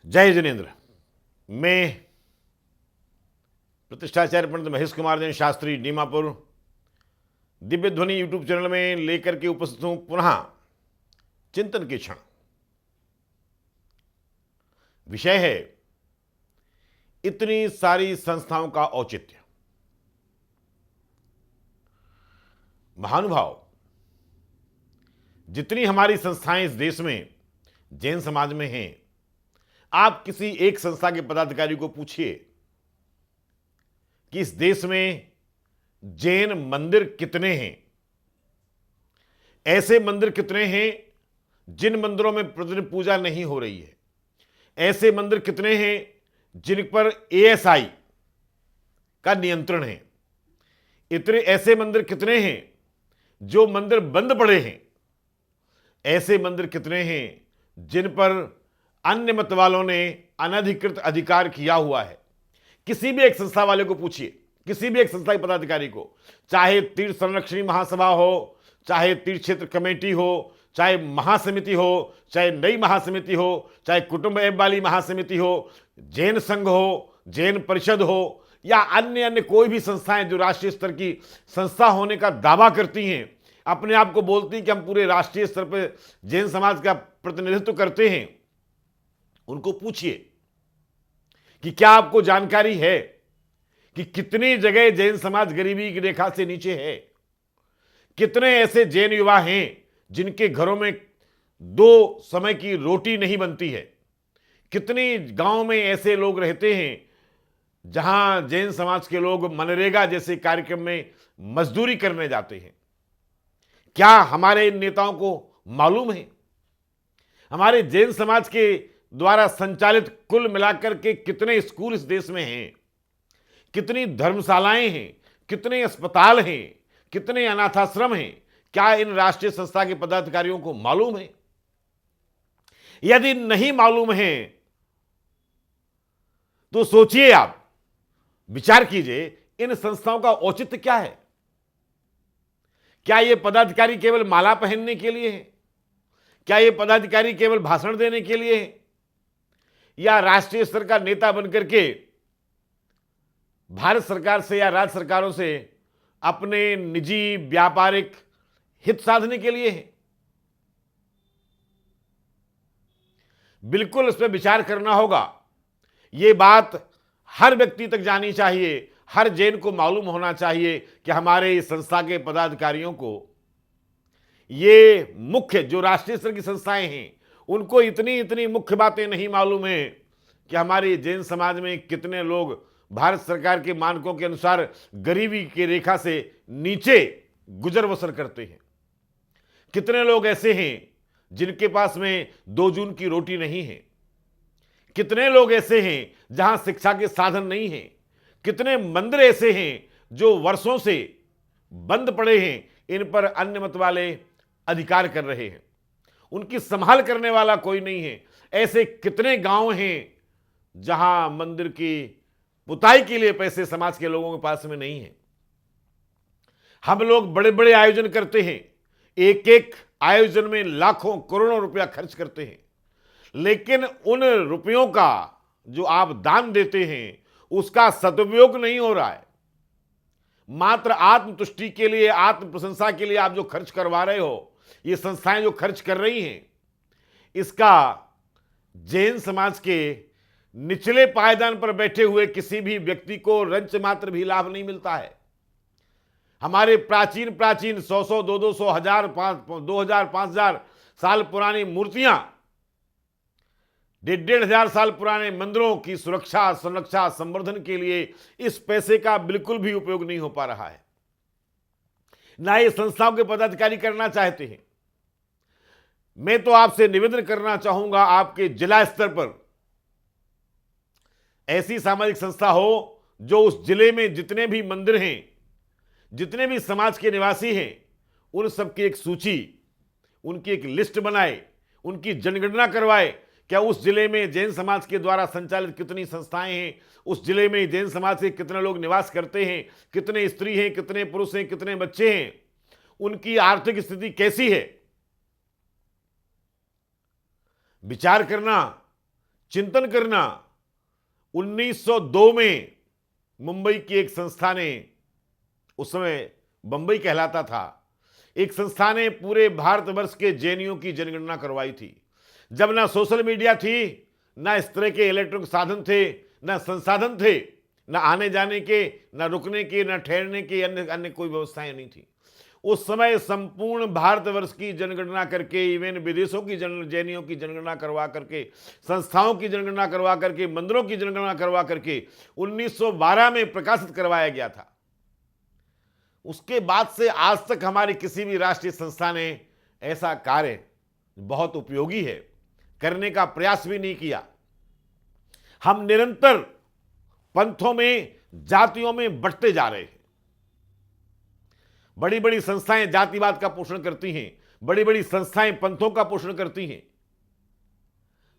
जय जिनेन्द्र। मैं प्रतिष्ठाचार्य पंडित महेश कुमार जैन शास्त्री डीमापुर दिव्य ध्वनि यूट्यूब चैनल में लेकर के उपस्थित हूं पुनः चिंतन के क्षण। विषय है इतनी सारी संस्थाओं का औचित्य। महानुभाव, जितनी हमारी संस्थाएं इस देश में जैन समाज में हैं, आप किसी एक संस्था के पदाधिकारी को पूछिए कि इस देश में जैन मंदिर कितने हैं, ऐसे मंदिर कितने हैं जिन मंदिरों में प्रतिदिन पूजा नहीं हो रही है, ऐसे मंदिर कितने हैं जिन पर एएसआई का नियंत्रण है, इतने ऐसे मंदिर कितने हैं जो मंदिर बंद पड़े हैं, ऐसे मंदिर कितने हैं जिन पर अन्य मत वालों ने अनधिकृत अधिकार किया हुआ है। किसी भी एक संस्था वाले को पूछिए, किसी भी एक संस्था के पदाधिकारी को, चाहे तीर्थ संरक्षणी महासभा हो, चाहे तीर्थ क्षेत्र कमेटी हो, चाहे महासमिति हो, चाहे नई महासमिति हो, चाहे कुटुंब एवं वाली महासमिति हो, जैन संघ हो, जैन परिषद हो, या अन्य कोई भी संस्थाएं जो राष्ट्रीय स्तर की संस्था होने का दावा करती हैं, अपने आप को बोलती हैं कि हम पूरे राष्ट्रीय स्तर पर जैन समाज का प्रतिनिधित्व करते हैं, उनको पूछिए कि क्या आपको जानकारी है कि कितनी जगह जैन समाज गरीबी की रेखा से नीचे है। कितने ऐसे जैन युवा हैं जिनके घरों में 2 समय की रोटी नहीं बनती है। कितनी गांव में ऐसे लोग रहते हैं जहां जैन समाज के लोग मनरेगा जैसे कार्यक्रम में मजदूरी करने जाते हैं। क्या हमारे इन नेताओं को मालूम है हमारे जैन समाज के द्वारा संचालित कुल मिलाकर के कितने स्कूल इस देश में हैं, कितनी धर्मशालाएं हैं, कितने अस्पताल हैं, कितने अनाथाश्रम हैं? क्या इन राष्ट्रीय संस्था के पदाधिकारियों को मालूम है? यदि नहीं मालूम है तो सोचिए, आप विचार कीजिए, इन संस्थाओं का औचित्य क्या है? क्या ये पदाधिकारी केवल माला पहनने के लिए है? क्या ये पदाधिकारी केवल भाषण देने के लिए है, या राष्ट्रीय स्तर का नेता बनकर के भारत सरकार से या राज्य सरकारों से अपने निजी व्यापारिक हित साधने के लिए है? बिल्कुल इस पर विचार करना होगा। यह बात हर व्यक्ति तक जानी चाहिए, हर जैन को मालूम होना चाहिए कि हमारे इस संस्था के पदाधिकारियों को ये मुख्य जो राष्ट्रीय स्तर की संस्थाएं हैं उनको इतनी मुख्य बातें नहीं मालूम है कि हमारे जैन समाज में कितने लोग भारत सरकार के मानकों के अनुसार गरीबी की रेखा से नीचे गुजर बसर करते हैं। कितने लोग ऐसे हैं जिनके पास में 2 जून की रोटी नहीं है। कितने लोग ऐसे हैं जहां शिक्षा के साधन नहीं हैं। कितने मंदिर ऐसे हैं जो वर्षों से बंद पड़े हैं, इन पर अन्य मत वाले अधिकार कर रहे हैं, उनकी संभाल करने वाला कोई नहीं है। ऐसे कितने गांव हैं जहां मंदिर की पुताई के लिए पैसे समाज के लोगों के पास में नहीं है। हम लोग बड़े बड़े आयोजन करते हैं, एक एक आयोजन में लाखों करोड़ों रुपया खर्च करते हैं, लेकिन उन रुपयों का जो आप दान देते हैं उसका सदुपयोग नहीं हो रहा है। मात्र आत्मतुष्टि के लिए, आत्म प्रशंसा के लिए आप जो खर्च करवा रहे हो, ये संस्थाएं जो खर्च कर रही हैं, इसका जैन समाज के निचले पायदान पर बैठे हुए किसी भी व्यक्ति को रंच मात्र भी लाभ नहीं मिलता है। हमारे प्राचीन 100 200 1000 2000 5000 साल पुरानी मूर्तियां, 1,500 साल पुराने मंदिरों की सुरक्षा, संरक्षा, संवर्धन के लिए इस पैसे का बिल्कुल भी उपयोग नहीं हो पा रहा है, ना ये संस्थाओं के पदाधिकारी करना चाहते हैं। मैं तो आपसे निवेदन करना चाहूंगा, आपके जिला स्तर पर ऐसी सामाजिक संस्था हो जो उस जिले में जितने भी मंदिर हैं, जितने भी समाज के निवासी हैं, उन सबकी एक सूची, उनकी एक लिस्ट बनाए, उनकी जनगणना करवाए। क्या उस जिले में जैन समाज के द्वारा संचालित कितनी संस्थाएं हैं, उस जिले में जैन समाज के कितने लोग निवास करते हैं, कितने स्त्री हैं, कितने पुरुष हैं, कितने बच्चे हैं, उनकी आर्थिक स्थिति कैसी है। विचार करना चिंतन करना। 1902 में मुंबई की एक संस्था ने, उस समय बंबई कहलाता था, एक संस्था ने पूरे भारतवर्ष के जेएनयू की जनगणना करवाई थी। जब ना सोशल मीडिया थी, ना इस तरह के इलेक्ट्रॉनिक साधन थे, ना संसाधन थे, ना आने जाने के, ना रुकने के, ना ठहरने के, अन्य अन्य कोई व्यवस्थाएं नहीं थी। उस समय संपूर्ण भारतवर्ष की जनगणना करके, इवन विदेशों की जेएनयू की जनगणना करवा करके, संस्थाओं की जनगणना करवा करके, मंदिरों की जनगणना करवा करके 1912 में प्रकाशित करवाया गया था। उसके बाद से आज तक हमारी किसी भी राष्ट्रीय संस्था ने ऐसा कार्य, बहुत उपयोगी है, करने का प्रयास भी नहीं किया। हम निरंतर पंथों में, जातियों में बंटते जा रहे हैं। बड़ी बड़ी संस्थाएं जातिवाद का पोषण करती हैं, बड़ी बड़ी संस्थाएं पंथों का पोषण करती हैं।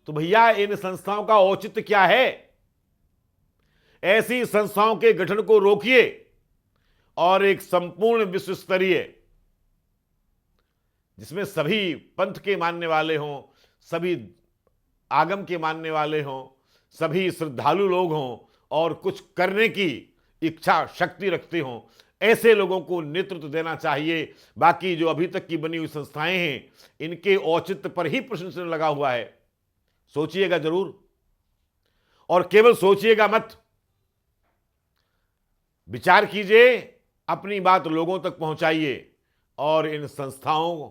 तो भैया इन संस्थाओं का औचित्य क्या है? ऐसी संस्थाओं के गठन को रोकिए और एक संपूर्ण विश्व स्तरीय, जिसमें सभी पंथ के मानने वाले हों, सभी आगम के मानने वाले हों, सभी श्रद्धालु लोग हों और कुछ करने की इच्छा शक्ति रखते हों, ऐसे लोगों को नेतृत्व देना चाहिए। बाकी जो अभी तक की बनी हुई संस्थाएं हैं, इनके औचित्य पर ही प्रश्न चिन्ह लगा हुआ है। सोचिएगा जरूर, और केवल सोचिएगा मत, विचार कीजिए, अपनी बात लोगों तक पहुंचाइए और इन संस्थाओं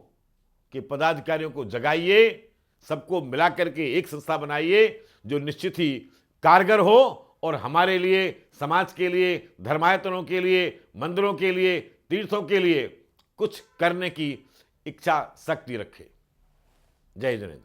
के पदाधिकारियों को जगाइए, सबको मिला करके एक संस्था बनाइए जो निश्चित ही कारगर हो और हमारे लिए, समाज के लिए, धर्मायतनों के लिए, मंदिरों के लिए, तीर्थों के लिए कुछ करने की इच्छा शक्ति रखे। जय जिनेंद्र।